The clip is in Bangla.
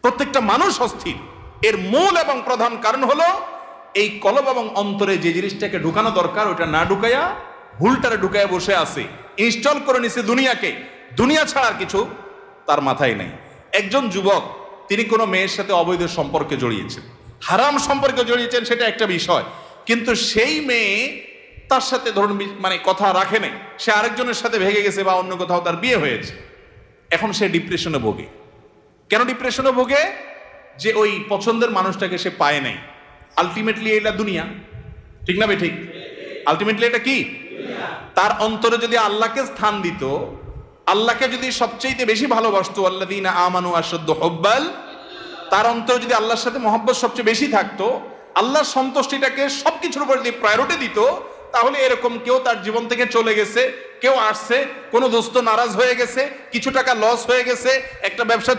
প্রত্যেকটা মানুষ অস্থির। এর মূল এবং প্রধান কারণ হলো এই কলব এবং অন্তরে যে জিনিসটাকে ঢুকানো দরকার ওটা না ঢুকাইয়া ভুলটারে ঢুকাইয়া বসে আছে, ইনস্টল করে নিছে দুনিয়াকে। দুনিয়া ছাড়ার কিছু তার মাথায় নেই। একজন যুবক তিনি কোনো মেয়ের সাথে অবৈধ সম্পর্কে জড়িয়েছেন, হারাম সম্পর্কে জড়িয়েছেন, সেটা একটা বিষয়, কিন্তু সেই মেয়ে তার সাথে ধরুন মানে কথা রাখে নাই, সে আরেকজনের সাথে ভেগে গেছে বা অন্য কোথাও তার বিয়ে হয়েছে। এখন সে ডিপ্রেশনে ভোগে। কেন ডিপ্রেশনে ভোগে? যে ওই পছন্দের মানুষটাকে সে পায় নাই। আলটিমেটলি এটা দুনিয়া, ঠিক না বে ঠিক? আলটিমেটলি এটা কি? তার অন্তরে যদি আল্লাহকে স্থান দিত, আল্লাহকে যদি সবচেয়ে বেশি ভালোবাসতো, আল্লাযীনা আমানু আশাদ্দু হুব্বাল, তার অন্তরে যদি আল্লাহর সাথে মহব্বত সবচেয়ে বেশি থাকতো, আল্লাহর সন্তুষ্টিটাকে সবকিছুর উপর যদি প্রায়োরিটি দিত, তাহলে এরকম কেউ তার জীবন থেকে চলে গেছে, কেউ আসছে, কোনো দোস্ত নারাজ হয়ে গেছে, কিছু টাকা লস হয়ে গেছে, একটা ব্যবসা